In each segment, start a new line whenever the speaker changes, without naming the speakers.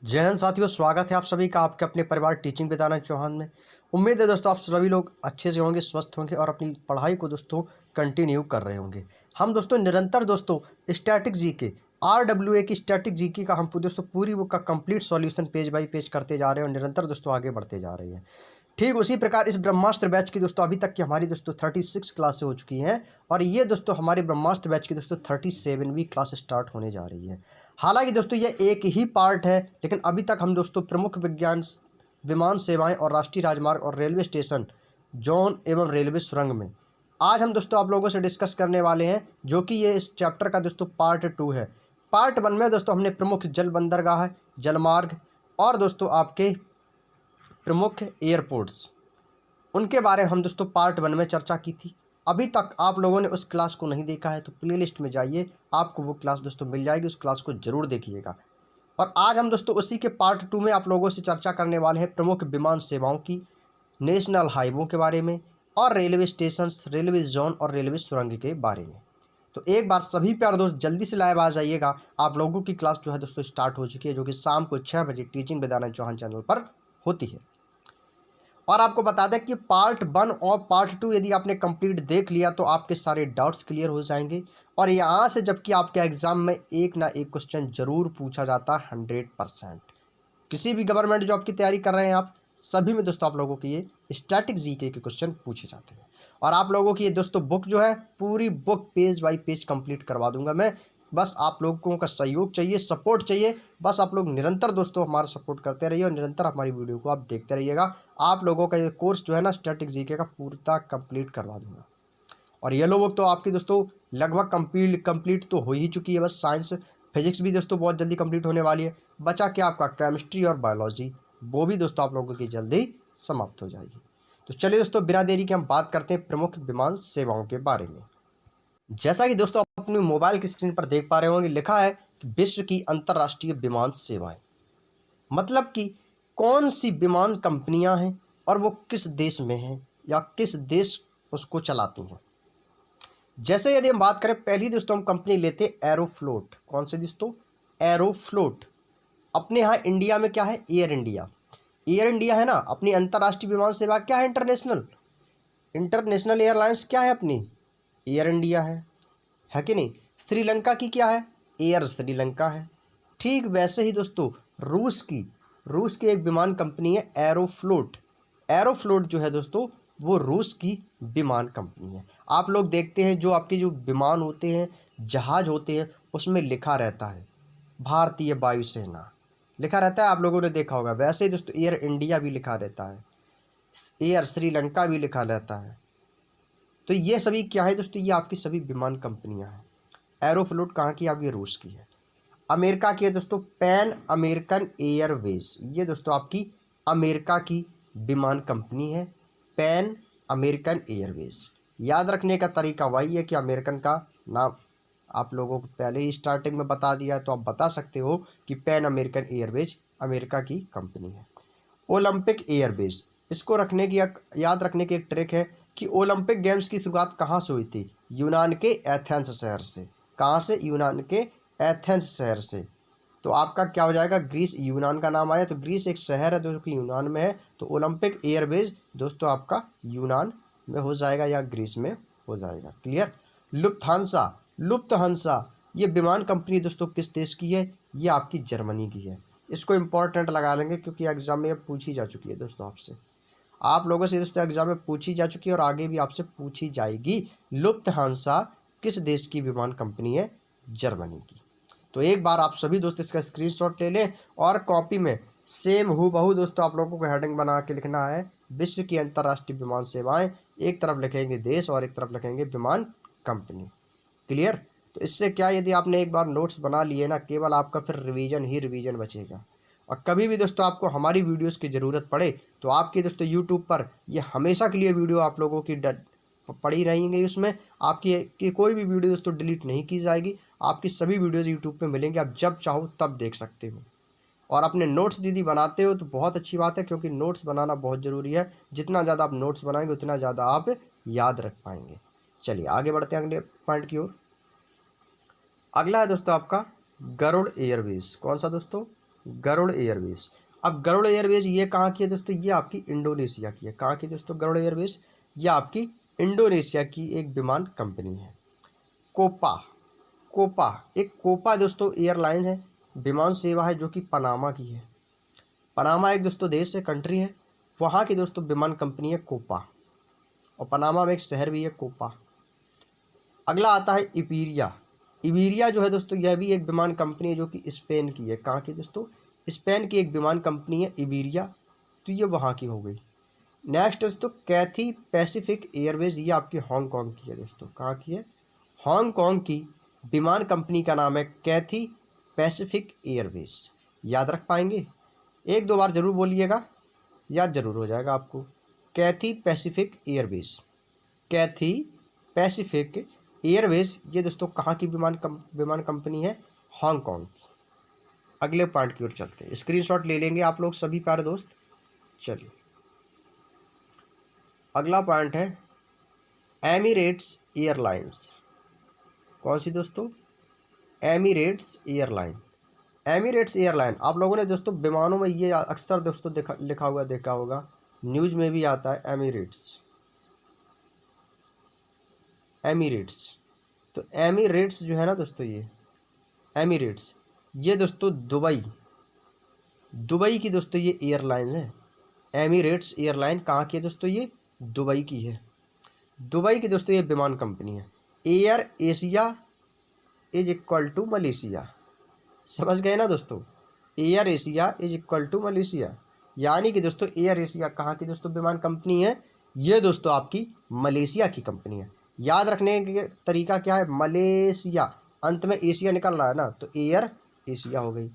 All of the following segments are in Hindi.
जय हिंद साथियों, स्वागत है आप सभी का आपके अपने परिवार टीचिंग विद आनंद चौहान में। उम्मीद है दोस्तों आप सभी लोग अच्छे से होंगे, स्वस्थ होंगे और अपनी पढ़ाई को दोस्तों कंटिन्यू कर रहे होंगे। हम दोस्तों निरंतर दोस्तों स्टैटिक जीके RWA की स्टैटिक जीके का हम दोस्तों पूरी बुक का complete solution page bye page करते जा रहे हैं और निरंतर दोस्तों आगे बढ़ते जा रहे हैं। ठीक उसी प्रकार इस ब्रह्मास्त्र बैच की दोस्तों अभी तक की हमारी दोस्तों 36 क्लासें हो चुकी हैं और ये दोस्तों हमारे ब्रह्मास्त्र बैच की दोस्तों 37वीं क्लास स्टार्ट होने जा रही है। हालांकि दोस्तों ये एक ही पार्ट है, लेकिन अभी तक हम दोस्तों प्रमुख विज्ञान विमान सेवाएं और राष्ट्रीय राजमार्ग और रेलवे स्टेशन जोन एवं रेलवे सुरंग में आज हम दोस्तों आप लोगों से डिस्कस करने वाले हैं, जो कि ये इस चैप्टर का दोस्तों पार्ट 2 है। पार्ट 1 में दोस्तों हमने प्रमुख जल बंदरगाह, जलमार्ग और दोस्तों आपके प्रमुख एयरपोर्ट्स उनके बारे में हम दोस्तों पार्ट 1 में चर्चा की थी। अभी तक आप लोगों ने उस क्लास को नहीं देखा है तो प्लेलिस्ट में जाइए, आपको वो क्लास दोस्तों मिल जाएगी, उस क्लास को जरूर देखिएगा। और आज हम दोस्तों उसी के पार्ट 2 में आप लोगों से चर्चा करने वाले हैं प्रमुख विमान सेवाओं की, नेशनल हाईवों के बारे में और रेलवे स्टेशन, रेलवे जोन और रेलवे सुरंग के बारे में। तो एक बार सभी प्यारे दोस्त जल्दी से लाइव आ जाइएगा। आप लोगों की क्लास जो है दोस्तों स्टार्ट हो चुकी है, जो कि शाम को 6 बजे teaching with Anand Chauhan channel पर होती है। और आपको बता दें कि पार्ट 1 और पार्ट 2 यदि आपने कंप्लीट देख लिया तो आपके सारे डाउट्स क्लियर हो जाएंगे। और यहाँ से जबकि आपके एग्जाम में एक ना एक क्वेश्चन जरूर पूछा जाता है 100%। किसी भी गवर्नमेंट जॉब की तैयारी कर रहे हैं आप, सभी में दोस्तों आप लोगों की ये स्टैटिक जीके के क्वेश्चन पूछे जाते हैं। और आप लोगों की ये दोस्तों बुक जो है पूरी book page bye page complete करवा दूंगा मैं। बस आप लोगों का सहयोग चाहिए, सपोर्ट चाहिए। बस आप लोग निरंतर दोस्तों हमारा सपोर्ट करते रहिए और निरंतर हमारी वीडियो को आप देखते रहिएगा। आप लोगों का ये कोर्स जो है ना स्टैटिक जीके का पूरा कंप्लीट करवा दूंगा। और ये लोग तो आपकी दोस्तों लगभग कंप्लीट तो हो ही चुकी है। बस साइंस फिजिक्स भी दोस्तों बहुत जल्दी कंप्लीट होने वाली है। बचा के आपका केमिस्ट्री और बायोलॉजी, वो भी दोस्तों आप लोगों की जल्दी समाप्त हो जाएगी। तो चलिए दोस्तों बिना देरी के हम बात करते हैं प्रमुख विमान सेवाओं के बारे में। जैसा कि दोस्तों आप अपने मोबाइल की स्क्रीन पर देख पा रहे होंगे, लिखा है कि विश्व की अंतर्राष्ट्रीय विमान सेवाएं, मतलब कि कौन सी विमान कंपनियां हैं और वो किस देश में हैं या किस देश उसको चलाती हैं। जैसे यदि हम बात करें, पहली दोस्तों हम कंपनी लेते हैं एरोफ्लोट। कौन से दोस्तों? एरोफ्लोट। अपने यहाँ इंडिया में क्या है? Air India. एयर इंडिया है ना अपनी अंतर्राष्ट्रीय विमान सेवा। क्या है? इंटरनेशनल इंटरनेशनल एयरलाइंस क्या है अपनी? एयर इंडिया है कि नहीं? श्रीलंका की क्या है? एयर श्रीलंका है। ठीक वैसे ही दोस्तों रूस की एक विमान कंपनी है एरोफ्लोट। एरोफ्लोट जो है दोस्तों वो रूस की विमान कंपनी है। आप लोग देखते हैं जो आपके जो विमान होते हैं, जहाज होते हैं, उसमें लिखा रहता है भारतीय वायुसेना, लिखा रहता है, आप लोगों ने देखा होगा। वैसे ही दोस्तों एयर इंडिया भी लिखा रहता है, एयर श्रीलंका भी लिखा रहता है। तो ये सभी क्या है दोस्तों? ये आपकी सभी विमान कंपनियां हैं। एरोफ्लोट कहाँ की? आपकी रूस की है। अमेरिका की है दोस्तों पैन अमेरिकन एयरवेज। ये दोस्तों आपकी अमेरिका की विमान कंपनी है, पैन अमेरिकन एयरवेज। याद रखने का तरीका वही है कि अमेरिकन का नाम आप लोगों को पहले ही स्टार्टिंग में बता दिया है, तो आप बता सकते हो कि पैन अमेरिकन एयरवेज अमेरिका की कंपनी है। ओलंपिक एयरवेज, इसको रखने की याद रखने की एक ट्रिक है कि ओलंपिक गेम्स की शुरुआत कहाँ से हुई थी? यूनान के एथेंस शहर से। कहाँ से? यूनान के एथेंस शहर से। तो आपका क्या हो जाएगा? ग्रीस। यूनान का नाम आया तो ग्रीस एक शहर है जो कि यूनान में है, तो ओलंपिक एयरवेज दोस्तों आपका यूनान में हो जाएगा या ग्रीस में हो जाएगा। क्लियर? लुफ्थहांसा ये विमान कंपनी दोस्तों किस देश की है? ये आपकी जर्मनी की है। इसको इंपॉर्टेंट लगा लेंगे क्योंकि एग्जाम में पूछी जा चुकी है दोस्तों आपसे, आप लोगों से दोस्तों एग्जाम में पूछी जा चुकी है और आगे भी आपसे पूछी जाएगी। लुफ्थहांसा किस देश की विमान कंपनी है? जर्मनी की। तो एक बार आप सभी दोस्त इसका स्क्रीनशॉट ले लें और कॉपी में सेम हूबहू दोस्तों आप लोगों को हेडिंग बना के लिखना है विश्व की अंतर्राष्ट्रीय विमान सेवाएं। एक तरफ लिखेंगे देश और एक तरफ लिखेंगे विमान कंपनी। क्लियर? तो इससे क्या, यदि आपने एक बार नोट्स बना लिए ना, केवल आपका फिर रिवीजन ही रिवीजन बचेगा। और कभी भी दोस्तों आपको हमारी वीडियोस की ज़रूरत पड़े तो आपके दोस्तों यूट्यूब पर ये हमेशा के लिए वीडियो आप लोगों की पड़ी रहेंगी। उसमें आपकी कोई भी वीडियो दोस्तों डिलीट नहीं की जाएगी। आपकी सभी वीडियोस यूट्यूब पे मिलेंगे, आप जब चाहो तब देख सकते हो। और अपने नोट्स यदि बनाते हो तो बहुत अच्छी बात है, क्योंकि नोट्स बनाना बहुत ज़रूरी है। जितना ज़्यादा आप नोट्स बनाएंगे उतना ज़्यादा आप याद रख पाएंगे। चलिए आगे बढ़ते हैं अगले पॉइंट की ओर। अगला है दोस्तों आपका गरुड़ एयरवेज। कौन सा दोस्तों? गरुड़ एयरवेज। अब गरुड़ एयरवेज ये कहाँ की है दोस्तों, ये आपकी इंडोनेशिया की है। कहाँ की दोस्तों गरुड़ एयरवेज, ये आपकी इंडोनेशिया की एक विमान कंपनी है। कोपा, कोपा एक कोपा दोस्तों एयरलाइन है, विमान सेवा है जो कि पनामा की है। पनामा एक दोस्तों देश है, कंट्री है, वहाँ की दोस्तों विमान कंपनी है कोपा, और पनामा में एक शहर भी है कोपा। अगला आता है इबीरिया। इबीरिया जो है दोस्तों यह भी एक विमान कंपनी है जो कि स्पेन की है। कहाँ की दोस्तों, स्पेन की एक विमान कंपनी है इबीरिया, तो ये वहाँ की हो गई। नेक्स्ट दोस्तों कैथी पैसिफिक एयरवेज, ये आपकी हांगकांग की है दोस्तों। कहाँ की है, हांगकांग की विमान कंपनी का नाम है कैथी पैसिफिक एयरवेज। याद रख पाएंगे, एक दो बार जरूर बोलिएगा, याद जरूर हो जाएगा आपको। कैथी पैसिफिक एयरवेज, कैथी पैसिफिक एयरवेज, ये दोस्तों कहाँ की विमान कंपनी है, हांगकांग की। अगले पॉइंट की ओर चलते हैं, स्क्रीनशॉट ले लेंगे आप लोग सभी प्यारे दोस्त। चलिए अगला पॉइंट है एमिरेट्स एयरलाइंस। कौन सी दोस्तों, एमिरेट्स एयरलाइन। एमिरेट्स एयरलाइन आप लोगों ने दोस्तों विमानों में ये अक्सर दोस्तों लिखा हुआ देखा होगा, न्यूज में भी आता है एमिरेट्स, एमिरेट्स। तो एमिरेट्स जो है ना दोस्तों, ये एमिरेट्स ये दोस्तों दुबई की दोस्तों ये एयरलाइन है। एमिरेट्स एयरलाइन कहाँ की है दोस्तों, ये दुबई की है। दुबई की दोस्तों ये विमान कंपनी है। Air Asia is equal to Malaysia, समझ गए ना दोस्तों, air Asia is equal to Malaysia, यानी कि दोस्तों एयर एशिया कहाँ की दोस्तों विमान कंपनी है, ये दोस्तों आपकी मलेशिया की कंपनी है। याद रखने का तरीका क्या है, मलेशिया, अंत में एशिया निकल रहा है ना, तो एयर एशिया हो गई।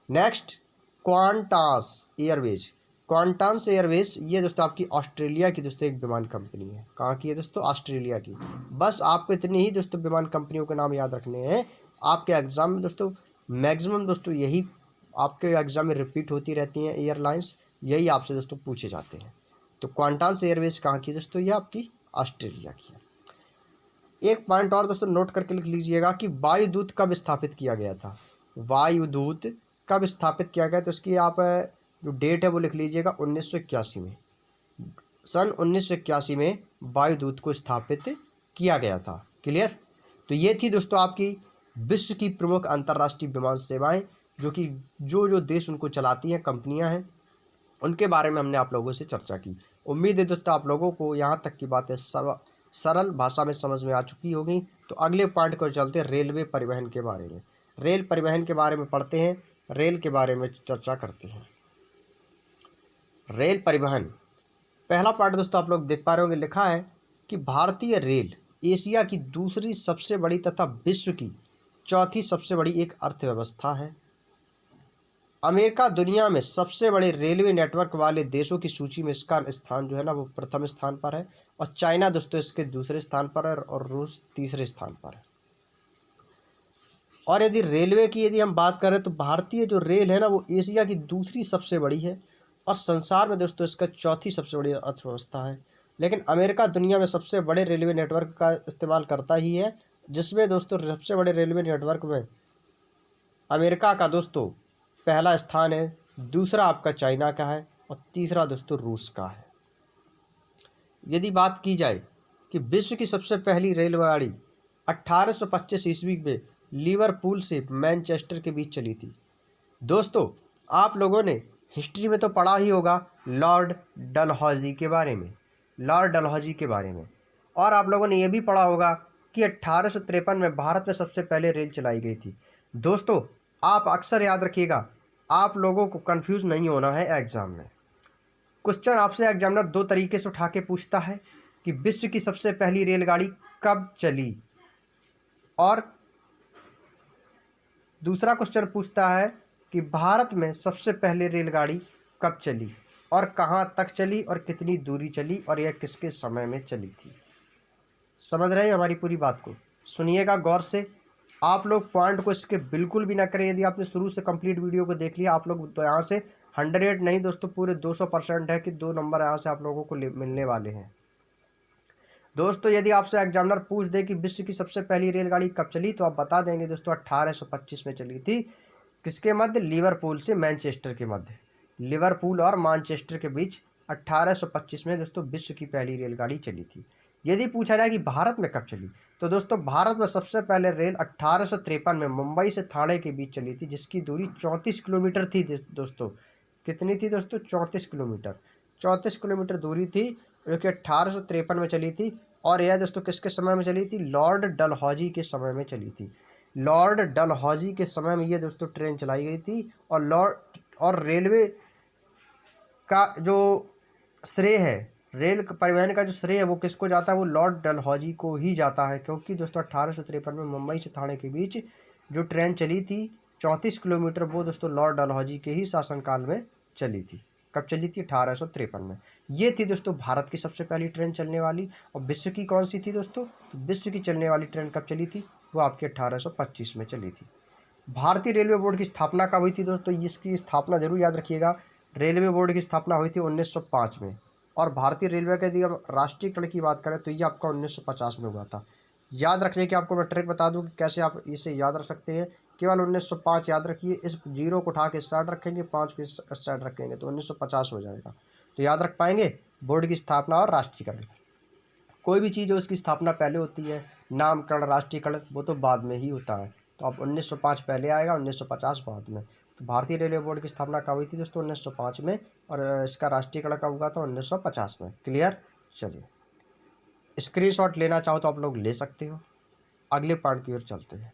Next Qantas Airways. Qantas Airways ये दोस्तों आपकी ऑस्ट्रेलिया की दोस्तों एक विमान कंपनी है। कहाँ की है दोस्तों, ऑस्ट्रेलिया की। बस आपको इतनी ही दोस्तों विमान कंपनियों के नाम याद रखने हैं। आपके एग्जाम में दोस्तों मैक्सिमम दोस्तों यही आपके एग्जाम में रिपीट होती रहती हैं एयरलाइंस, यही आपसे दोस्तों पूछे जाते हैं। तो क्वांटास एयरवेज कहाँ की दोस्तों, ये आपकी ऑस्ट्रेलिया की है। एक पॉइंट और दोस्तों नोट करके लिख लीजिएगा कि वायुदूत कब स्थापित किया गया था। वायुदूत कब स्थापित किया गया, तो इसकी आप जो डेट है वो लिख लीजिएगा 1981 में। सन 1981 में वायुदूत को स्थापित किया गया था। क्लियर। तो ये थी दोस्तों आपकी विश्व की प्रमुख अंतर्राष्ट्रीय विमान सेवाएं, जो कि जो देश उनको चलाती हैं, कंपनियां हैं, उनके बारे में हमने आप लोगों से चर्चा की। उम्मीद है दोस्तों आप लोगों को यहाँ तक की बातें सरल भाषा में समझ में आ चुकी होगी। तो अगले पॉइंट को चलते हैं रेलवे परिवहन के बारे में। रेल परिवहन के बारे में पढ़ते हैं, रेल के बारे में चर्चा करते हैं। रेल परिवहन पहला पार्ट दोस्तों आप लोग देख पा रहे होंगे, लिखा है कि भारतीय रेल एशिया की दूसरी सबसे बड़ी तथा विश्व की चौथी सबसे बड़ी एक अर्थव्यवस्था है। अमेरिका दुनिया में सबसे बड़े रेलवे नेटवर्क वाले देशों की सूची में इसका स्थान जो है ना वो प्रथम स्थान पर है, और चाइना दोस्तों इसके दूसरे स्थान पर है, और रूस तीसरे स्थान पर है। और यदि रेलवे की यदि हम बात करें तो भारतीय जो रेल है ना वो एशिया की दूसरी सबसे बड़ी है, और संसार में दोस्तों इसका चौथी सबसे बड़ी अर्थव्यवस्था है। लेकिन अमेरिका दुनिया में सबसे बड़े रेलवे नेटवर्क का इस्तेमाल करता ही है, जिसमें दोस्तों सबसे बड़े रेलवे नेटवर्क में अमेरिका का दोस्तों पहला स्थान है, दूसरा आपका चाइना का है, और तीसरा दोस्तों रूस का है। यदि बात की जाए कि विश्व की सबसे पहली रेलगाड़ी 1825 ईस्वी में लिवरपूल से मैनचेस्टर के बीच चली थी। दोस्तों आप लोगों ने हिस्ट्री में तो पढ़ा ही होगा लॉर्ड डलहौजी के बारे में, लॉर्ड डलहौजी के बारे में, और आप लोगों ने यह भी पढ़ा होगा कि 1853 में भारत में सबसे पहले रेल चलाई गई थी। दोस्तों आप अक्सर याद रखिएगा, आप लोगों को कंफ्यूज नहीं होना है एग्जाम में। क्वेश्चन आपसे एग्जामिनर दो तरीके से उठा के पूछता है कि विश्व की सबसे पहली रेलगाड़ी कब चली, और दूसरा क्वेश्चन पूछता है कि भारत में सबसे पहले रेलगाड़ी कब चली, और कहाँ तक चली, और कितनी दूरी चली, और यह किसके समय में चली थी। समझ रहे हैं हमारी पूरी बात को, सुनिएगा गौर से। आप लोग पॉइंट को इसके बिल्कुल भी ना करें। यदि आपने शुरू से कंप्लीट वीडियो को देख लिया, आप लोग तो यहाँ से 100 नहीं दोस्तों पूरे 200% है कि 2 नंबर यहाँ से आप लोगों को मिलने वाले हैं। दोस्तों यदि आपसे एग्जामिनर पूछ दे कि विश्व की सबसे पहली रेलगाड़ी कब चली, तो आप बता देंगे दोस्तों 1825 में चली थी। किसके मध्य? लिवरपूल से मैनचेस्टर के मध्य। लिवरपूल और मैनचेस्टर के बीच 1825 में दोस्तों विश्व की पहली रेलगाड़ी चली थी। यदि पूछा जाए कि भारत में कब चली, तो दोस्तों भारत में सबसे पहले रेल 1853 में मुंबई से ठाणे के बीच चली थी, जिसकी दूरी 34 किलोमीटर थी दोस्तों। कितनी थी दोस्तों? 34 किलोमीटर। 34 किलोमीटर दूरी थी, जो कि 1853 में चली थी। और यह दोस्तों किसके समय में चली थी? लॉर्ड डलहौजी के समय में चली थी। लॉर्ड डलहौजी के समय में ये दोस्तों ट्रेन चलाई गई थी। और रेलवे का जो श्रेय है, रेल परिवहन का जो श्रेय है वो किसको जाता है? वो लॉर्ड डलहौजी को ही जाता है, क्योंकि दोस्तों 1853 में मुंबई से ठाणे के बीच जो ट्रेन चली थी 34 किलोमीटर, वो दोस्तों लॉर्ड डलहौजी के ही शासनकाल में चली थी। कब चली थी? 1853 में। ये थी दोस्तों भारत की सबसे पहली ट्रेन चलने वाली। और विश्व की कौन सी थी दोस्तों? तो विश्व की चलने वाली ट्रेन कब चली थी? वो आपकी 1825 में चली थी। भारतीय रेलवे बोर्ड की स्थापना कब हुई थी दोस्तों? इसकी स्थापना जरूर याद रखिएगा। रेलवे बोर्ड की स्थापना हुई थी 1905 में। और भारतीय रेलवे के यदि हम राष्ट्रीयकरण की बात करें तो ये आपका 1950 में हुआ था। याद रखिए कि आपको मैं ट्रिक बता दूं कि कैसे आप इसे याद रख सकते हैं। केवल 1905 याद रखिए, इस जीरो को उठा के साइड रखेंगे, 5 को साइड रखेंगे तो 1950 हो जाएगा। तो याद रख पाएंगे बोर्ड की स्थापना और राष्ट्रीयकरण। कोई भी चीज़ हो उसकी स्थापना पहले होती है, नामकरण राष्ट्रीयकरण वो तो बाद में ही होता है। तो अब 1905 पहले आएगा, 1950 बाद में। तो भारतीय रेलवे बोर्ड की स्थापना कब हुई थी दोस्तों? 1905 में। और इसका राष्ट्रीयकरण कब हुआ था? 1950 में। क्लियर? चलिए, स्क्रीनशॉट लेना चाहो तो आप लोग ले सकते हो। अगले पॉइंट की ओर चलते हैं।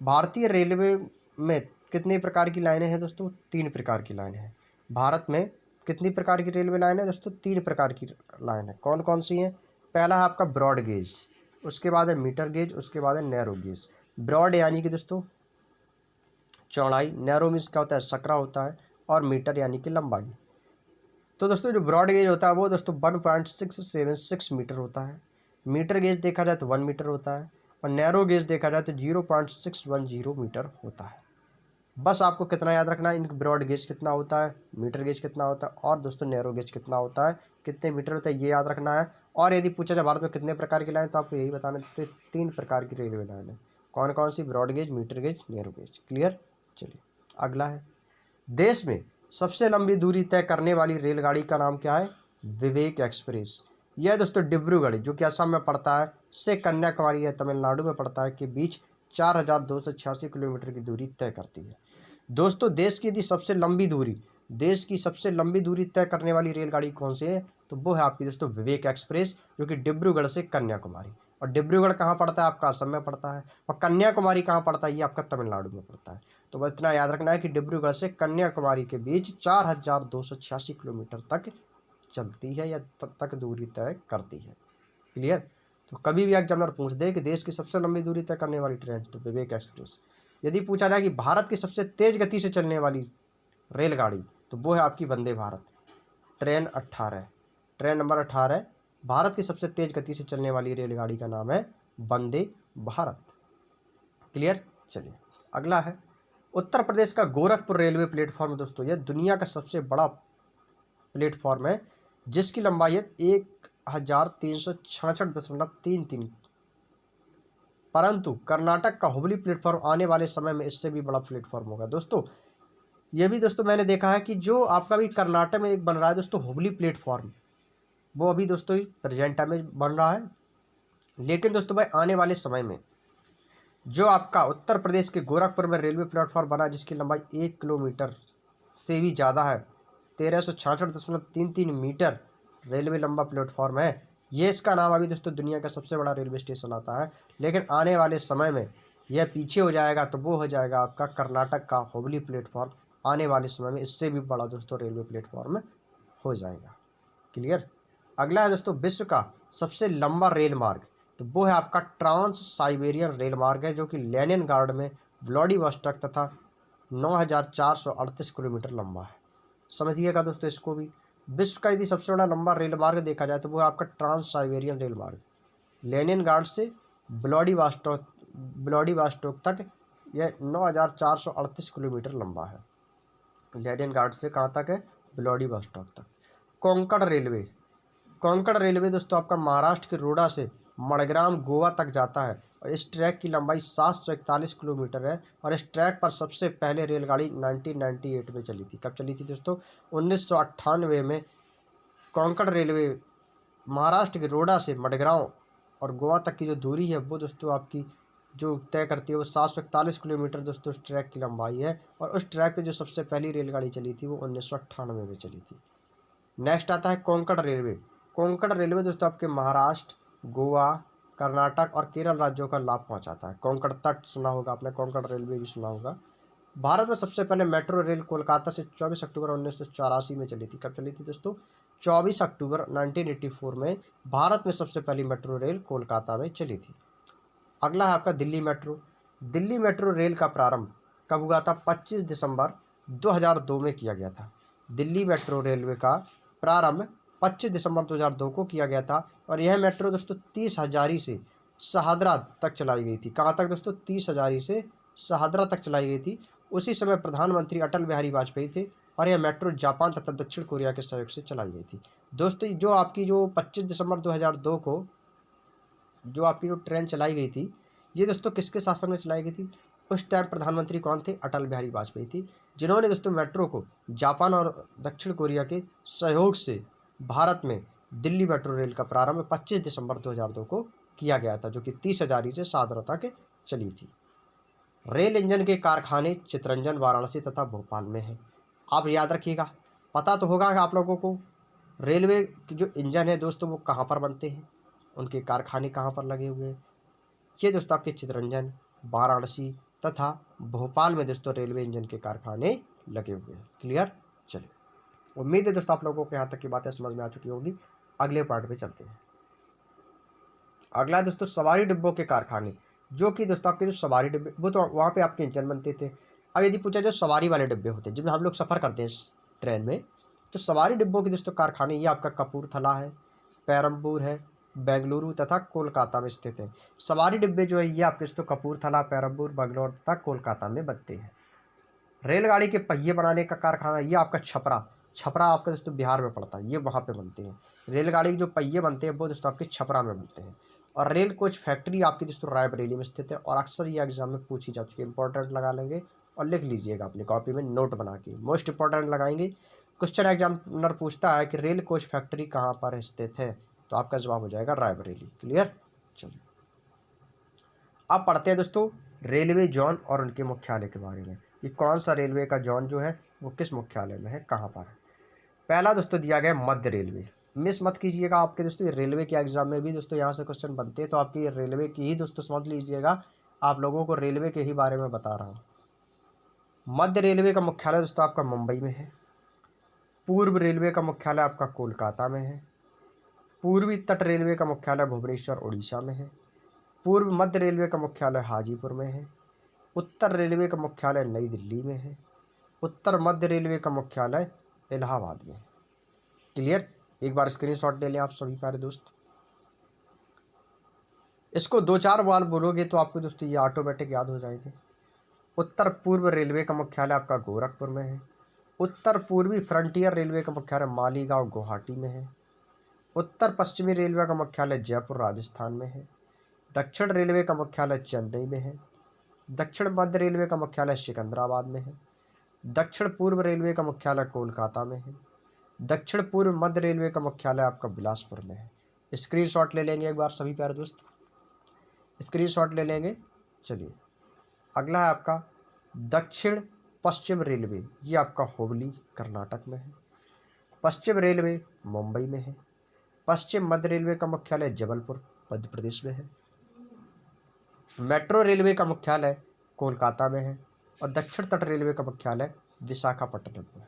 भारतीय रेलवे में कितने प्रकार की लाइनें हैं दोस्तों? 3 प्रकार की लाइनें हैं। भारत में कितनी प्रकार की रेलवे लाइन है दोस्तों? 3 प्रकार की लाइन है। कौन कौन सी हैं? पहला है आपका ब्रॉड गेज, उसके बाद है मीटर गेज, उसके बाद है नैरो गेज। ब्रॉड यानी कि दोस्तों चौड़ाई, नैरो मीन्स क्या होता है? सकरा होता है, और मीटर यानी कि लंबाई। तो दोस्तों जो ब्रॉड गेज होता है वो दोस्तों 1.676 मीटर होता है। मीटर गेज देखा जाए तो 1 मीटर होता है। और नैरो गेज देखा जाए तो 0.610 मीटर होता है। बस आपको कितना याद रखना है? इनका ब्रॉड गेज कितना होता है, मीटर गेज कितना होता है, और दोस्तों नैरो गेज कितना होता है, कितने मीटर होता है, ये याद रखना है। और यदि पूछा जाए भारत में कितने प्रकार की लाइन, तो आपको यही बताना है। तो 3 प्रकार की रेलवे लाइन है। कौन कौन सी? Broad gauge, metre gauge, narrow gauge. Clear? चलिए अगला है, देश में सबसे लंबी दूरी तय करने वाली रेलगाड़ी का नाम क्या है? विवेक एक्सप्रेस। यह दोस्तों डिब्रूगढ़, जो कि असम में पड़ता है, से कन्याकुमारी है, तमिलनाडु में पड़ता है, के बीच 4286 किलोमीटर की दूरी तय करती है। दोस्तों देश की सबसे लंबी दूरी तय करने वाली रेलगाड़ी कौन सी है? तो वो है आपकी दोस्तों विवेक एक्सप्रेस, जो कि डिब्रूगढ़ से कन्याकुमारी। और डिब्रूगढ़ कहाँ पड़ता है? आपका असम में पड़ता है। और कन्याकुमारी कहाँ पड़ता है? ये आपका तमिलनाडु में पड़ता है। तो बस इतना याद रखना है कि डिब्रूगढ़ से कन्याकुमारी के बीच 4286 किलोमीटर तक चलती है, या तक दूरी तय करती है। क्लियर? तो कभी भी एग्जामिनर पूछ दे कि देश की सबसे लंबी दूरी तय करने वाली ट्रेन, तो विवेक एक्सप्रेस। यदि पूछा जाए कि भारत की सबसे तेज गति से चलने वाली रेलगाड़ी, तो वो है आपकी Vande Bharat. Train 18, train number 18 Bharat की सबसे तेज गति से चलने वाली रेलगाड़ी का नाम है वंदे भारत। क्लियर? चलिए अगला है, उत्तर प्रदेश का गोरखपुर रेलवे प्लेटफॉर्म दोस्तों यह दुनिया का सबसे बड़ा प्लेटफॉर्म है, जिसकी लंबाई है 1366.33। परंतु कर्नाटक का हुबली प्लेटफॉर्म आने वाले समय में इससे भी बड़ा प्लेटफॉर्म होगा दोस्तों। ये भी दोस्तों मैंने देखा है कि जो आपका भी कर्नाटक में एक बन रहा है दोस्तों हुबली प्लेटफॉर्म, वो अभी दोस्तों प्रेजेंट टाइम में बन रहा है। लेकिन दोस्तों भाई आने वाले समय में जो आपका उत्तर प्रदेश के गोरखपुर में रेलवे प्लेटफॉर्म बना, जिसकी लंबाई 1 किलोमीटर से भी ज़्यादा है, 1366.33 मीटर रेलवे लंबा प्लेटफॉर्म है। ये इसका नाम अभी दोस्तों दुनिया का सबसे बड़ा रेलवे स्टेशन आता है। लेकिन आने वाले समय में यह पीछे हो जाएगा, तो वो हो जाएगा आपका कर्नाटक का हुबली प्लेटफॉर्म। आने वाले समय में इससे भी बड़ा दोस्तों रेलवे प्लेटफॉर्म हो जाएगा। क्लियर? अगला है दोस्तों विश्व का सबसे लंबा रेल मार्ग, तो वो है आपका ट्रांस साइबेरियन रेल मार्ग है, जो कि लेनिनग्राड में व्लादिवोस्टोक तथा 9438 किलोमीटर लंबा है। समझिएगा दोस्तों इसको भी। विश्व का यदि सबसे बड़ा लंबा रेल मार्ग देखा जाए तो वो है आपका ट्रांस साइबेरियन रेल मार्ग, लेनिनग्राड से व्लादिवोस्टोक तक यह 9438 किलोमीटर लंबा है। लेनिनग्राड से कहाँ तक है? व्लादिवोस्टोक तक। कोंकण रेलवे, कोंकण रेलवे दोस्तों आपका महाराष्ट्र के रोड़ा से मडग्राम गोवा तक जाता है और इस ट्रैक की लंबाई 741 किलोमीटर है। और इस ट्रैक पर सबसे पहले रेलगाड़ी 1998 में चली थी। कब चली थी दोस्तों? 1998 में कोंकण रेलवे महाराष्ट्र के रोड़ा से मडगांव और गोवा तक की जो दूरी है वो दोस्तों आपकी जो तय करती है वो 741 किलोमीटर दोस्तों उस ट्रैक की लंबाई है। और उस ट्रैक पे जो सबसे पहली रेलगाड़ी चली थी वो 1998 में चली थी। नेक्स्ट आता है कोंकण रेलवे। कोंकण रेलवे दोस्तों आपके महाराष्ट्र, गोवा, कर्नाटक और केरल राज्यों का लाभ पहुंचाता है। कोंकण तट सुना होगा आपने, कोंकण रेलवे भी सुना होगा। भारत में सबसे पहले मेट्रो रेल कोलकाता से 24 अक्टूबर 1984 में चली थी। कब चली थी दोस्तों? 24 अक्टूबर 1984 में भारत में सबसे पहली मेट्रो रेल कोलकाता में चली थी। अगला है आपका Delhi metro. Delhi metro rail का प्रारंभ कब हुआ था? 25 दिसंबर 2002 में किया गया था। दिल्ली मेट्रो रेलवे का प्रारंभ 25 दिसंबर 2002 को किया गया था। और यह मेट्रो दोस्तों 30 हजारी से शहादरा तक चलाई गई थी। कहाँ तक दोस्तों? 30 हजारी से शहादरा तक चलाई गई थी। उसी समय प्रधानमंत्री अटल बिहारी वाजपेयी थे और यह मेट्रो जापान तथा दक्षिण कोरिया के सहयोग से चलाई गई थी। दोस्तों जो आपकी जो 25 दिसंबर 2002 को जो आपकी जो ट्रेन चलाई गई थी ये दोस्तों किसके शासन में चलाई गई थी? उस टाइम प्रधानमंत्री कौन थे? अटल बिहारी वाजपेयी थी, जिन्होंने दोस्तों मेट्रो को जापान और दक्षिण कोरिया के सहयोग से भारत में दिल्ली मेट्रो रेल का प्रारंभ 25 दिसंबर 2002 को किया गया था, जो कि 30 हजारी से शहादरा तक चली थी। रेल इंजन के कारखाने चितरंजन, वाराणसी तथा भोपाल में है। आप याद रखिएगा, पता तो होगा आप लोगों को रेलवे की जो इंजन है दोस्तों वो कहाँ पर बनते हैं, उनके कारखाने कहाँ पर लगे हुए हैं। ये दोस्तों आपके चितरंजन, वाराणसी तथा भोपाल में दोस्तों रेलवे इंजन के कारखाने लगे हुए हैं। क्लियर? चलिए, उम्मीद है दोस्तों आप लोगों को यहाँ तक की बातें समझ में आ चुकी होगी। अगले पार्ट पे चलते हैं। अगला दोस्तों सवारी डिब्बों के कारखाने, जो कि दोस्तों आपके जो सवारी डिब्बे वो तो वहाँ पे आपके इंजन बनते थे। अब यदि पूछा जो सवारी वाले डिब्बे होते हैं जिनमें हम लोग सफ़र करते हैं ट्रेन में, तो सवारी डिब्बों के दोस्तों कारखाने ये आपका कपूरथला है, पेरम्बूर है, बेंगलुरु तथा कोलकाता में स्थित है। सवारी डिब्बे जो है ये आपके दोस्तों कपूरथला, पेरम्बूर, बेंगलोर तथा कोलकाता में बनते हैं। रेलगाड़ी के पहिए बनाने का कारखाना ये आपका छपरा, छपरा आपका दोस्तों बिहार में पड़ता है, ये वहाँ पे बनते हैं। रेलगाड़ी के जो पहिए बनते हैं वो दोस्तों आपके छपरा में बनते हैं। और रेल कोच फैक्ट्री आपकी दोस्तों रायबरेली में स्थित है। और अक्सर ये एग्जाम में पूछी जा चुकी है, इंपॉर्टेंट लगा लेंगे और लिख लीजिएगा अपनी कॉपी में नोट बना के, मोस्ट इंपॉर्टेंट लगाएंगे। क्वेश्चन एग्जामिनर पूछता है कि रेल कोच फैक्ट्री कहाँ पर स्थित है, तो आपका जवाब हो जाएगा रायबरेली। क्लियर? चलिए अब पढ़ते हैं दोस्तों रेलवे जोन और उनके मुख्यालय के बारे में, कि कौन सा रेलवे का जोन जो है वो किस मुख्यालय में है, कहाँ पर है। पहला दोस्तों दिया गया मध्य रेलवे। मिस मत कीजिएगा, आपके दोस्तों ये रेलवे के एग्जाम में भी दोस्तों यहाँ से क्वेश्चन बनते हैं, तो आपकी ये रेलवे की ही दोस्तों समझ लीजिएगा, आप लोगों को रेलवे के ही बारे में बता रहा हूँ। मध्य रेलवे का मुख्यालय दोस्तों आपका मुंबई में है। पूर्व रेलवे का मुख्यालय आपका कोलकाता में है। पूर्वी तट रेलवे का मुख्यालय भुवनेश्वर उड़ीसा में है। पूर्व मध्य रेलवे का मुख्यालय हाजीपुर में है। उत्तर रेलवे का मुख्यालय नई दिल्ली में है। उत्तर मध्य रेलवे का मुख्यालय इलाहाबाद में है। क्लियर? एक बार स्क्रीनशॉट ले लें आप सभी प्यारे दोस्त। इसको 2-4 बार बोलोगे तो आपको दोस्तों ये ऑटोमेटिक याद हो जाएंगे। उत्तर पूर्व रेलवे का मुख्यालय आपका गोरखपुर में है। उत्तर पूर्वी फ्रंटियर रेलवे का मुख्यालय मालीगांव गुवाहाटी में है। उत्तर पश्चिमी रेलवे का मुख्यालय जयपुर राजस्थान में है। दक्षिण रेलवे का मुख्यालय चेन्नई में है। दक्षिण मध्य रेलवे का मुख्यालय सिकंदराबाद में है। दक्षिण पूर्व रेलवे का मुख्यालय कोलकाता में है। दक्षिण पूर्व मध्य रेलवे का मुख्यालय आपका बिलासपुर में है। स्क्रीनशॉट ले लेंगे एक बार सभी प्यारे दोस्त, स्क्रीनशॉट ले लेंगे। चलिए अगला है आपका दक्षिण पश्चिम रेलवे, ये आपका हुबली कर्नाटक में है। पश्चिम रेलवे मुंबई में है। पश्चिम मध्य रेलवे का मुख्यालय जबलपुर मध्य प्रदेश में है। मेट्रो रेलवे का मुख्यालय कोलकाता में है। और दक्षिण तट रेलवे का मुख्यालय विशाखापट्टनम में है।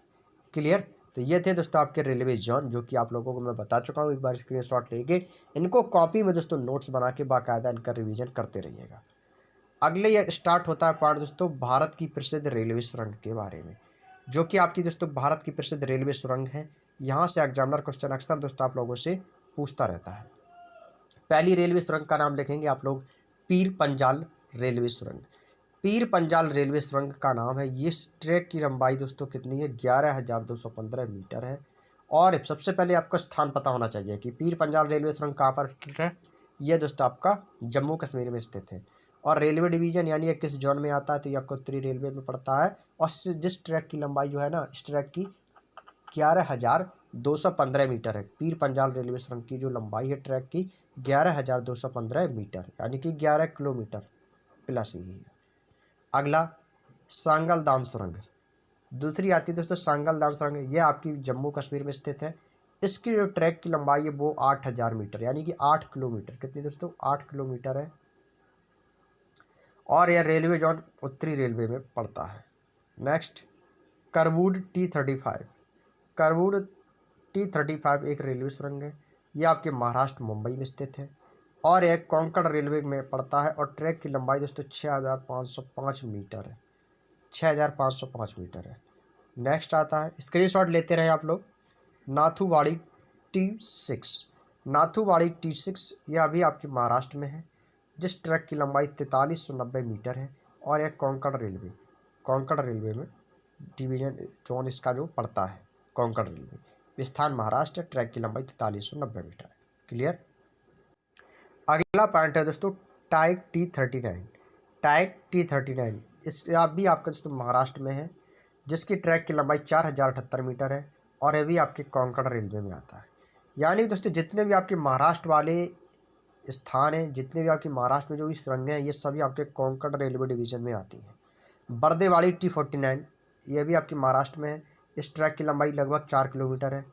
क्लियर? तो ये थे दोस्तों आपके रेलवे जोन, जो कि आप लोगों को मैं बता चुका हूँ। एक बार स्क्रीनशॉट लेके इनको कॉपी में दोस्तों नोट्स बना के बाकायदा इनका रिवीजन करते रहिएगा। अगले ये स्टार्ट होता है पार्ट दोस्तों भारत की प्रसिद्ध रेलवे सुरंग के बारे में, जो कि आपकी दोस्तों भारत की प्रसिद्ध रेलवे सुरंग है। यहाँ से एग्जामिनर क्वेश्चन अक्सर दोस्तों आप लोगों से पूछता रहता है। पहली रेलवे सुरंग का नाम लिखेंगे आप लोग पीर पंजाल रेलवे सुरंग। पीर पंजाल रेलवे सुरंग का नाम है। ये ट्रैक की लंबाई दोस्तों कितनी है? 11,215 मीटर है। और सबसे पहले आपका स्थान पता होना चाहिए कि पीर पंजाल रेलवे सुरंग कहाँ पर स्थित है। यह दोस्तों आपका जम्मू कश्मीर में स्थित है। और रेलवे डिवीज़न यानी ये किस जोन में आता है, तो ये आपको उत्तरी रेलवे में पड़ता है। और जिस ट्रैक की लंबाई जो है ना, इस ट्रैक की 11,215 मीटर है। पीर पंजाल रेलवे सुरंग की जो लंबाई है ट्रैक की 11,215 मीटर, यानी कि 11 किलोमीटर प्लस ही है। अगला सांगल दाम सुरंग, दूसरी आती है दोस्तों सांगल दाम सुरंग। यह आपकी जम्मू कश्मीर में स्थित है। इसकी जो ट्रैक की लंबाई है वो 8,000 मीटर, यानी कि 8 किलोमीटर। कितनी दोस्तों? 8 किलोमीटर है। और यह रेलवे जोन उत्तरी रेलवे में पड़ता है। Next करवुड T35। करवुड T35 एक रेलवे सुरंग है। यह आपके महाराष्ट्र मुंबई में स्थित है और यह कोंकण रेलवे में पड़ता है। और ट्रैक की लंबाई दोस्तों 6,505 मीटर है। 6,505 मीटर है। नेक्स्ट आता है, स्क्रीनशॉट लेते रहे आप लोग, नाथुवाड़ी T6। नाथुवाड़ी T6 यह अभी आपके महाराष्ट्र में है, जिस ट्रैक की लंबाई 4390 मीटर है। और यह कोंकण रेलवे में डिवीजन जोन इसका जो पड़ता है, कोंकण रेलवे। स्थान महाराष्ट्र, ट्रैक की लंबाई 4390 मीटर है। क्लियर। अगला पॉइंट है दोस्तों टाइग T39। टाइग T39 इस भी आपका दोस्तों महाराष्ट्र में है, जिसकी ट्रैक की लंबाई 4,078 मीटर है। और यह भी आपके कोंकण रेलवे में आता है। यानी दोस्तों जितने भी आपके महाराष्ट्र वाले स्थान हैं, जितने भी आपके महाराष्ट्र में जो भी सुरंगें हैं, ये सभी आपके कोंकण रेलवे डिवीज़न में आती हैं। बर्देवाड़ी T49 ये भी आपके महाराष्ट्र में है। इस ट्रैक की लंबाई लगभग 4 किलोमीटर है।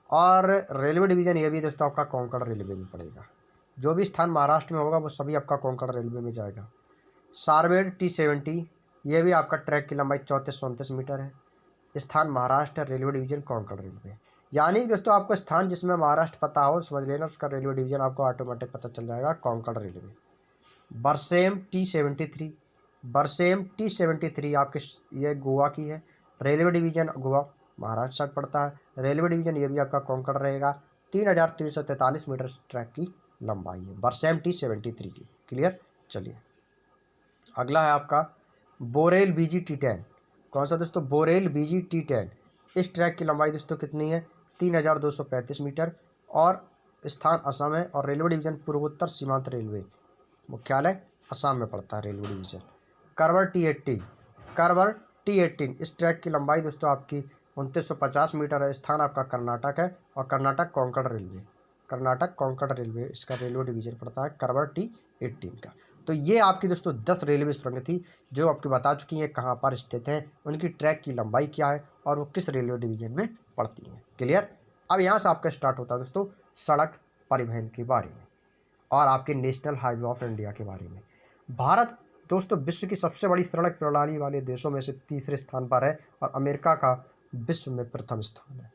और रेलवे डिवीज़न ये भी दोस्तों आपका कोंकण रेलवे में पड़ेगा। जो भी स्थान महाराष्ट्र में होगा वो सभी आपका कोंकण रेलवे में जाएगा। सारवेड T70 ये भी आपका ट्रैक की लंबाई 3429 मीटर है। स्थान Maharashtra, railway division Konkan railway. यानी कि दोस्तों आपको स्थान जिसमें महाराष्ट्र पता हो समझ लेना, उसका रेलवे डिवीज़न आपको ऑटोमेटिक पता चल जाएगा, Konkan railway. Berseem T73। Berseem T73 आपके ये गोवा की है। Railway division Goa Maharashtra side पड़ता है। रेलवे डिवीज़न ये भी आपका कोंकण रहेगा। 3,343 मीटर ट्रैक की लंबाई है बरसेम T73 की। क्लियर। चलिए अगला है आपका बोरेल BG T10। कौन सा दोस्तों? बोरेल BG T10। इस ट्रैक की लंबाई दोस्तों कितनी है? 3,235 मीटर। और स्थान असम है। और रेलवे डिवीज़न पूर्वोत्तर सीमांत रेलवे, मुख्यालय असम में पड़ता है railway division. Karwar T18। Karwar T18 इस ट्रैक की लंबाई दोस्तों आपकी 2,950 मीटर है। स्थान आपका कर्नाटक है। और कर्नाटक कोंकण रेलवे, कर्नाटक कोंकण रेलवे इसका रेलवे डिवीज़न पड़ता है करवर T18 का। तो ये आपकी दोस्तों 10 रेलवे सुरंग थी जो आपकी बता चुकी हैं कहाँ पर स्थित हैं, उनकी ट्रैक की लंबाई क्या है और वो किस रेलवे डिवीज़न में पड़ती हैं। क्लियर। अब यहाँ से आपका स्टार्ट होता है दोस्तों सड़क परिवहन के बारे में और आपके नेशनल हाईवे ऑफ इंडिया के बारे में। भारत दोस्तों विश्व की सबसे बड़ी सड़क प्रणाली वाले देशों में से तीसरे स्थान पर है। और अमेरिका का विश्व में प्रथम स्थान है।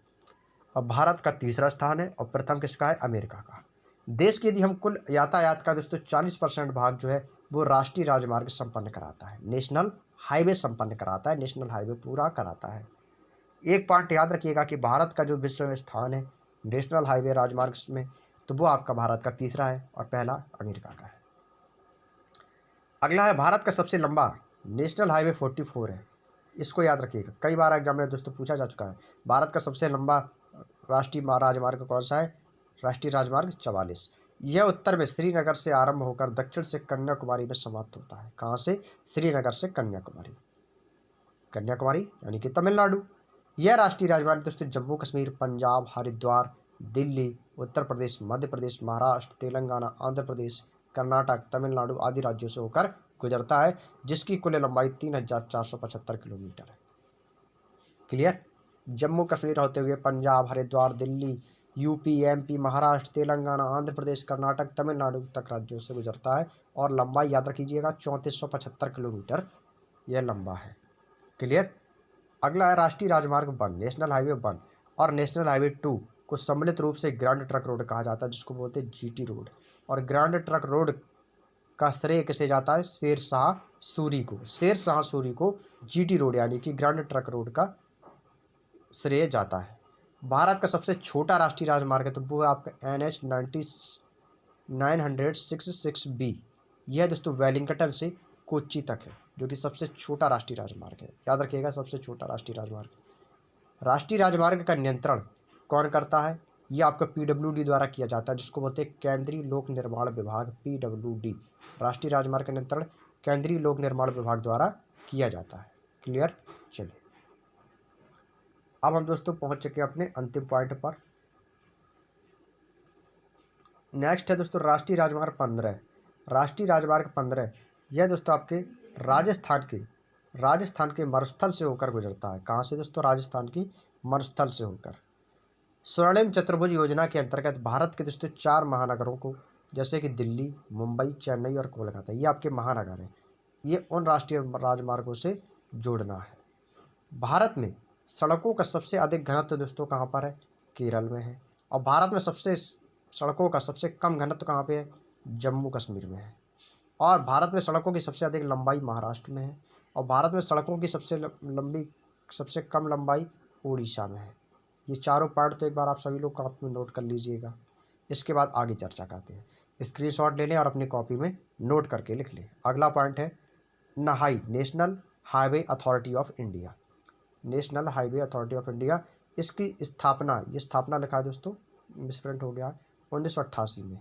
और भारत का तीसरा स्थान है और प्रथम किसका है? अमेरिका का। देश की यदि हम कुल यातायात का दोस्तों 40% भाग जो है वो राष्ट्रीय राजमार्ग संपन्न कराता है, नेशनल हाईवे संपन्न कराता है, नेशनल हाईवे पूरा कराता है। एक पॉइंट याद रखिएगा कि भारत का जो विश्व में स्थान है नेशनल हाईवे राजमार्ग में, तो वो आपका भारत का तीसरा है और पहला अमेरिका का है। अगला है भारत का सबसे लंबा नेशनल हाईवे 44 है। इसको याद रखिएगा, कई बार एग्जाम में दोस्तों पूछा जा चुका है। भारत का सबसे लंबा राष्ट्रीय राजमार्ग कौन सा है? राष्ट्रीय राजमार्ग 44। यह उत्तर में श्रीनगर से आरंभ होकर दक्षिण से कन्याकुमारी में समाप्त होता है। कहाँ से? श्रीनगर से कन्याकुमारी। कन्याकुमारी यानी कि तमिलनाडु। यह राष्ट्रीय राजमार्ग दोस्तों जम्मू कश्मीर, पंजाब, हरिद्वार, दिल्ली, उत्तर प्रदेश, मध्य प्रदेश, महाराष्ट्र, तेलंगाना, आंध्र प्रदेश, कर्नाटक, तमिलनाडु आदि राज्यों से होकर गुजरता है, जिसकी कुल लंबाई 3,475 किलोमीटर है। क्लियर। जम्मू कश्मीर होते हुए पंजाब, हरिद्वार, दिल्ली, यूपी, एमपी, महाराष्ट्र, तेलंगाना, आंध्र प्रदेश, कर्नाटक, तमिलनाडु तक राज्यों से गुजरता है। और लंबाई याद रखिएगा 3475 किलोमीटर यह लंबा है। क्लियर। अगला है राष्ट्रीय राजमार्ग 1, नेशनल हाईवे 1 और नेशनल हाईवे 2 को सम्मिलित रूप से ग्रैंड ट्रक रोड कहा जाता है, जिसको बोलते हैं GT रोड। और ग्रैंड ट्रक रोड का श्रेय किसे जाता है? शेरशाह सूरी को। शेरशाह सूरी को GT रोड यानी कि ग्रैंड ट्रक रोड का श्रेय जाता है। भारत का सबसे छोटा राष्ट्रीय राजमार्ग है तो वो है आपका NH 966B। यह दोस्तों वेलिंगटन से कोच्चि तक है, जो कि सबसे छोटा राष्ट्रीय राजमार्ग है। याद रखिएगा सबसे छोटा राष्ट्रीय राजमार्ग। राष्ट्रीय राजमार्ग का नियंत्रण कौन करता है? ये आपका PWD द्वारा किया जाता है, जिसको बोलते हैं केंद्रीय लोक निर्माण विभाग, PWD। राष्ट्रीय राजमार्ग का नियंत्रण केंद्रीय लोक निर्माण विभाग द्वारा किया जाता है। क्लियर। चलिए अब हम दोस्तों पहुंच चुके अपने अंतिम पॉइंट पर। नेक्स्ट है दोस्तों राष्ट्रीय राजमार्ग 15। राष्ट्रीय राजमार्ग 15 यह दोस्तों आपके राजस्थान के मरुस्थल से होकर गुजरता है। कहाँ से दोस्तों? राजस्थान की मरुस्थल से होकर। स्वर्णिम चतुर्भुज योजना के अंतर्गत भारत के दोस्तों 4 महानगरों को, जैसे कि दिल्ली, मुंबई, चेन्नई और कोलकाता, ये आपके महानगर हैं, ये उन राष्ट्रीय राजमार्गों से जोड़ना है। भारत में सड़कों का सबसे अधिक घनत्व दोस्तों कहाँ पर है? केरल में है। और भारत में सड़कों का सबसे कम घनत्व कहाँ पे है? जम्मू कश्मीर में है। और भारत में सड़कों की सबसे अधिक लंबाई महाराष्ट्र में है। और भारत में सड़कों की सबसे कम लंबाई उड़ीसा में है। ये चारों पॉइंट तो एक बार आप सभी लोग कॉपी में नोट कर लीजिएगा। इसके बाद आगे चर्चा करते हैं। स्क्रीनशॉट ले लें और अपनी कॉपी में नोट करके लिख लें। अगला पॉइंट है NHAI, national highway authority of India. National highway authority of India, इसकी स्थापना, ये स्थापना लिखा है दोस्तों, मिसप्रिंट हो गया, 1988 में।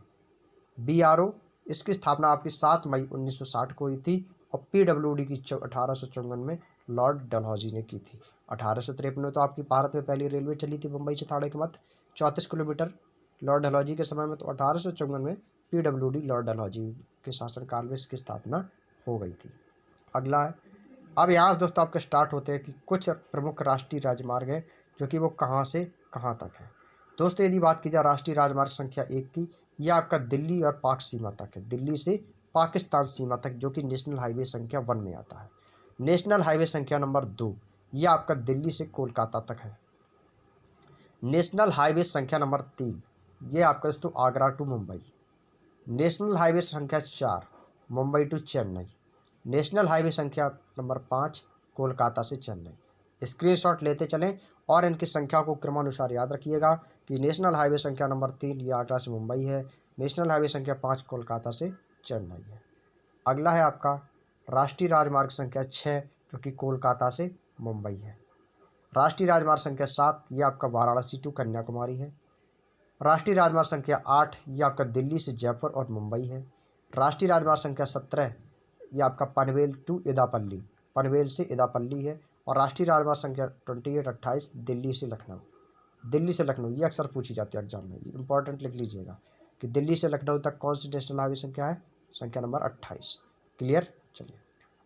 BRO, इसकी स्थापना आपकी 7 मई 1960 को हुई थी। और PWD की 1854 में लॉर्ड डलहौजी ने की थी। 1853 में तो आपकी भारत में पहली रेलवे चली थी मुंबई से ठाणे के मध्य, 34 किलोमीटर लॉर्ड डलहौजी के समय में। तो 1854 में PWD लॉर्ड डलहौजी के शासनकाल में इसकी स्थापना हो गई थी। अगला है, अब यहाँ से दोस्तों आपके स्टार्ट होते हैं कि कुछ प्रमुख राष्ट्रीय राजमार्ग हैं जो कि वो कहाँ से कहाँ तक है। दोस्तों यदि बात की जाए राष्ट्रीय राजमार्ग संख्या 1 की, यह आपका दिल्ली और पाक सीमा तक है, दिल्ली से पाकिस्तान सीमा तक, जो कि नेशनल हाईवे संख्या 1 में आता है। नेशनल हाईवे संख्या नंबर 2, यह आपका दिल्ली से कोलकाता तक है। नेशनल हाईवे संख्या नंबर 3, ये आपका दोस्तों Agra to Mumbai. National highway संख्या 4, Mumbai to Chennai. National highway संख्या नंबर 5, कोलकाता से चेन्नई। स्क्रीनशॉट लेते चलें और इनकी संख्या को क्रमानुसार याद रखिएगा कि नेशनल हाईवे संख्या नंबर 3 ये आगरा से मुंबई है, नेशनल हाईवे संख्या 5 कोलकाता से चेन्नई है। अगला है आपका राष्ट्रीय राजमार्ग संख्या 6, जो कि कोलकाता से मुंबई है। राष्ट्रीय राजमार्ग संख्या 7, ये आपका वाराणसी टू कन्याकुमारी है। राष्ट्रीय राजमार्ग संख्या 8, ये आपका दिल्ली से जयपुर और मुंबई है। राष्ट्रीय राजमार्ग संख्या 17, ये आपका पनवेल टू इदापल्ली, पनवेल से इदापल्ली है। और राष्ट्रीय राजमार्ग संख्या 28 दिल्ली से लखनऊ, दिल्ली से लखनऊ, ये अक्सर पूछी जाती है एग्जाम में, इंपॉर्टेंट लिख लीजिएगा कि दिल्ली से लखनऊ तक कौन सी नेशनल हाईवे संख्या है? संख्या नंबर 28। क्लियर। चलिए,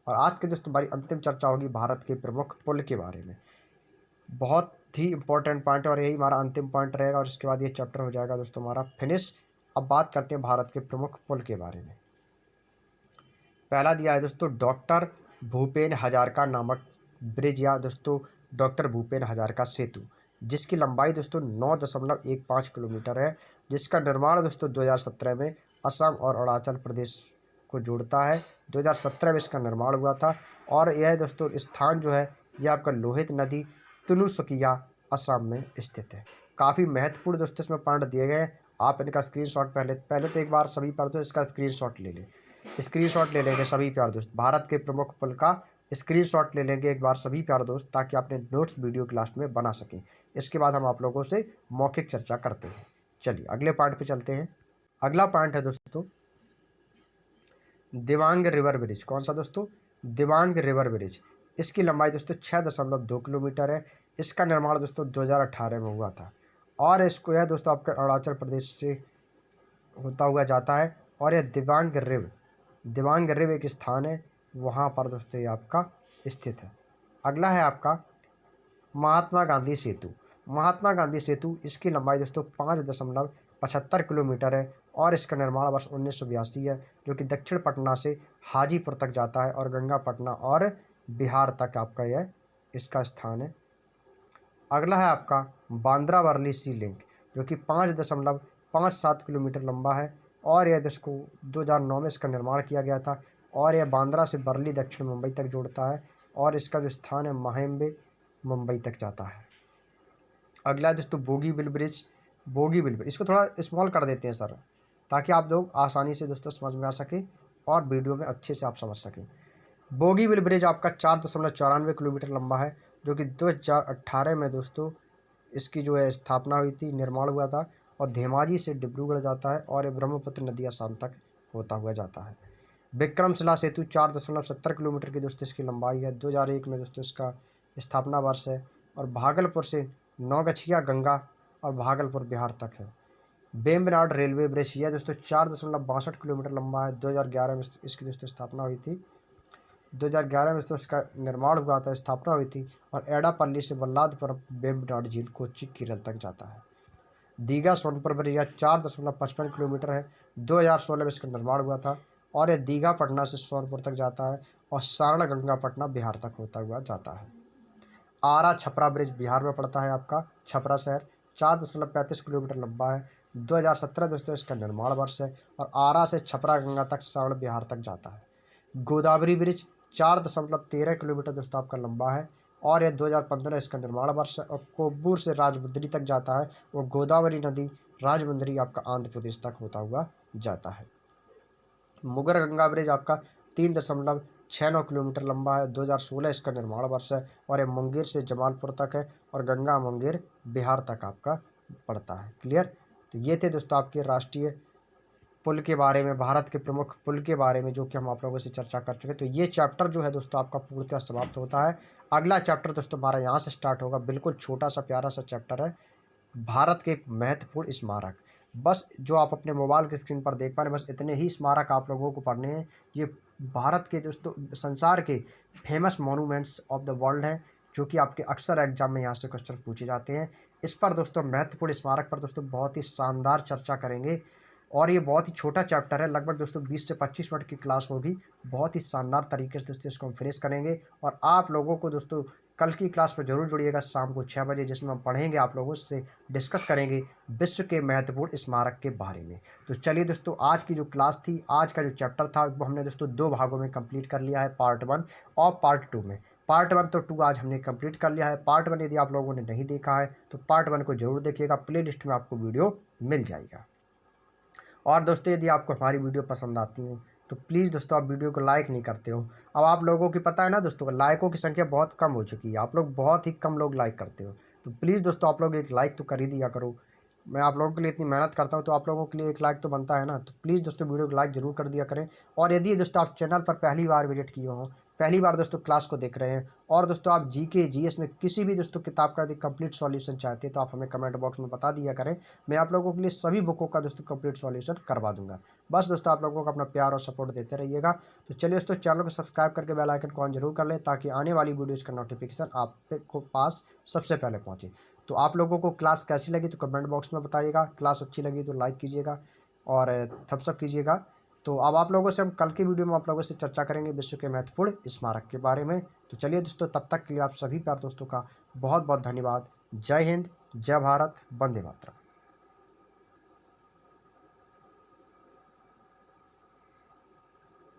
और आज के दोस्तों हमारी अंतिम चर्चा होगी भारत के प्रमुख पुल के बारे में। बहुत ही इंपॉर्टेंट पॉइंट है और यही हमारा अंतिम पॉइंट रहेगा और इसके बाद ये चैप्टर हो जाएगा दोस्तों हमारा फिनिश। अब बात करते हैं भारत के प्रमुख पुल के बारे में। पहला दिया है दोस्तों डॉक्टर भूपेन हजारिका नामक ब्रिज, या दोस्तों डॉक्टर भूपेन हजारिका सेतु, जिसकी लंबाई दोस्तों 9.15 किलोमीटर है, जिसका निर्माण दोस्तों 2017 में असम और अरुणाचल प्रदेश को जोड़ता है। 2017 में इसका निर्माण हुआ था। और यह दोस्तों स्थान जो है यह आपका लोहित नदी तिनसुकिया असम में स्थित है। काफ़ी महत्वपूर्ण दोस्तों इसमें पॉइंट दिए गए हैं। आप इनका स्क्रीनशॉट पहले तो एक बार सभी पर तो इसका स्क्रीनशॉट ले लें। स्क्रीनशॉट ले लेंगे सभी प्यारे दोस्त, भारत के प्रमुख पुल का स्क्रीनशॉट ले लेंगे एक बार सभी प्यारे दोस्त, ताकि आपने नोट्स वीडियो के लास्ट में बना सकें। इसके बाद हम आप लोगों से मौखिक चर्चा करते हैं। चलिए अगले पॉइंट पे चलते हैं। अगला पॉइंट है दोस्तों दिबांग रिवर ब्रिज। कौन सा दोस्तों? Dibang river bridge. इसकी लंबाई दोस्तों 6.2 किलोमीटर है। इसका निर्माण दोस्तों 2018 में हुआ था। और इसको यह दोस्तों आपके अरुणाचल प्रदेश से होता हुआ जाता है। और यह दिबांग रिव एक स्थान है, वहाँ पर दोस्तों ये आपका स्थित है। अगला है आपका महात्मा गांधी सेतु। महात्मा गांधी सेतु, इसकी लंबाई दोस्तों 5.75 किलोमीटर है। और इसका निर्माण वर्ष 1982 है, जो कि दक्षिण पटना से हाजीपुर तक जाता है और गंगा पटना और बिहार तक आपका यह इसका स्थान है। अगला है आपका बांद्रा वर्ली सी लिंक, जो कि 5.57 किलोमीटर लंबा है। और यह इसको 2009 में इसका निर्माण किया गया था। और यह बांद्रा से वर्ली दक्षिण मुंबई तक जोड़ता है। और इसका जो स्थान है महम्बे मुंबई तक जाता है। अगला है दोस्तों बोगीबिल ब्रिज। इसको थोड़ा स्मॉल कर देते हैं सर, ताकि आप लोग आसानी से दोस्तों समझ में आ सके और वीडियो में अच्छे से आप समझ सकें। बोगीबिल ब्रिज आपका 4.94 किलोमीटर लंबा है, जो कि 2018 में दोस्तों इसकी जो है स्थापना हुई थी, निर्माण हुआ था। और धेमाजी से डिब्रूगढ़ जाता है और ये ब्रह्मपुत्र नदी असम तक होता हुआ जाता है। विक्रमशिला सेतु 4.70 किलोमीटर की दोस्तों इसकी लंबाई है। 2001 में दोस्तों इसका स्थापना वर्ष है। और भागलपुर से नौगछिया गंगा और भागलपुर बिहार तक है। वेम्बनाड रेलवे ब्रिज यह दोस्तों 4.62 किलोमीटर लंबा है। 2011 में इसकी दोस्तों स्थापना हुई थी। 2011 में दोस्तों इसका निर्माण हुआ था, स्थापना हुई थी। और एडापल्ली से बल्लादपुरम वेम्बनाड झील कोच्चि केरल तक जाता है। दीघा सोनपुर ब्रिज यह 4.55 किलोमीटर है। 2016 में इसका निर्माण हुआ था। और यह दीघा पटना से सोनपुर तक जाता है और सारण गंगा पटना बिहार तक होता हुआ जाता है। आरा छपरा ब्रिज बिहार में पड़ता है आपका, छपरा शहर 4.35 किलोमीटर लंबा है। 2017 दोस्तों इसका निर्माण वर्ष है। और आरा से छपरा गंगा तक सारण बिहार तक जाता है। गोदावरी ब्रिज 4.13 किलोमीटर दोस्तों आपका लंबा है। और यह 2015 इसका निर्माण वर्ष है। और कोब्बूर से राजमुंदरी तक जाता है। वो गोदावरी नदी राजमुंदरी आपका आंध्र प्रदेश तक होता हुआ जाता है। मुगर गंगा ब्रिज आपका 3.69 किलोमीटर लंबा है। 2016 इसका निर्माण वर्ष है। और यह मुंगेर से जमालपुर तक है और गंगा मुंगेर बिहार तक आपका पड़ता है। क्लियर। तो ये थे दोस्तों आपके राष्ट्रीय पुल के बारे में, भारत के प्रमुख पुल के बारे में जो कि हम आप लोगों से चर्चा कर चुके हैं। तो ये चैप्टर जो है दोस्तों आपका पूर्णतः समाप्त होता है। अगला चैप्टर दोस्तों हमारा यहाँ से स्टार्ट होगा। बिल्कुल छोटा सा प्यारा सा चैप्टर है, भारत के महत्वपूर्ण स्मारक। बस जो आप अपने मोबाइल की स्क्रीन पर देख पा रहे हैं, बस इतने ही स्मारक आप लोगों को पढ़ने हैं। ये भारत के दोस्तों संसार के famous monuments of the world हैं, जो कि आपके अक्सर एग्जाम में यहाँ से क्वेश्चन पूछे जाते हैं। इस पर दोस्तों महत्वपूर्ण स्मारक पर दोस्तों बहुत ही शानदार चर्चा करेंगे। और ये बहुत ही छोटा चैप्टर है, लगभग दोस्तों 20 से 25 मिनट की क्लास होगी। बहुत ही शानदार तरीके से दोस्तों इसको हम फिनिश करेंगे। और आप लोगों को दोस्तों कल की क्लास पर जरूर जुड़िएगा शाम को 6 बजे, जिसमें हम पढ़ेंगे, आप लोगों से डिस्कस करेंगे विश्व के महत्वपूर्ण स्मारक के बारे में। तो चलिए दोस्तों, आज की जो क्लास थी, आज का जो चैप्टर था, वो हमने दोस्तों 2 भागों में कंप्लीट कर लिया है, पार्ट 1 और पार्ट 2 में। पार्ट 1 तो 2 आज हमने कंप्लीट कर लिया है। पार्ट 1 यदि आप लोगों ने नहीं देखा है तो पार्ट 1 को जरूर देखिएगा, प्लेलिस्ट में आपको वीडियो मिल जाएगा। और दोस्तों यदि आपको हमारी वीडियो पसंद आती है तो प्लीज़ दोस्तों आप वीडियो को लाइक नहीं करते हो। अब आप लोगों की पता है ना दोस्तों, लाइकों की संख्या बहुत कम हो चुकी है, आप लोग बहुत ही कम लोग लाइक करते हो। तो प्लीज़ दोस्तों आप लोग एक लाइक तो कर ही दिया करो। मैं आप लोगों के लिए इतनी मेहनत करता हूँ तो आप लोगों के लिए एक लाइक तो बनता है ना। तो प्लीज़ दोस्तों वीडियो को लाइक जरूर कर दिया करें। और यदि दोस्तों आप चैनल पर पहली बार विजिट किए हों, पहली बार दोस्तों क्लास को देख रहे हैं, और दोस्तों आप जीके जीएस में किसी भी दोस्तों किताब का यदि कंप्लीट सॉल्यूशन चाहते हैं तो आप हमें कमेंट बॉक्स में बता दिया करें। मैं आप लोगों के लिए सभी बुकों का दोस्तों कंप्लीट सॉल्यूशन करवा दूंगा। बस दोस्तों आप लोगों को अपना प्यार और सपोर्ट देते रहिएगा। तो चलिए दोस्तों, चैनल को सब्सक्राइब करके बेल आइकन को ऑन जरूर कर लें, ताकि आने वाली वीडियोज़ का नोटिफिकेशन आपको पास सबसे पहले पहुँचे। तो आप लोगों को क्लास कैसी लगी तो कमेंट बॉक्स में बताइएगा। क्लास अच्छी लगी तो लाइक कीजिएगा और थम्स अप कीजिएगा। तो अब आप लोगों से हम कल की वीडियो में आप लोगों से चर्चा करेंगे विश्व के महत्वपूर्ण स्मारक के बारे में। तो चलिए दोस्तों, तब तक के लिए आप सभी प्यार दोस्तों का बहुत बहुत धन्यवाद। जय हिंद, जय भारत, वंदे मातरम।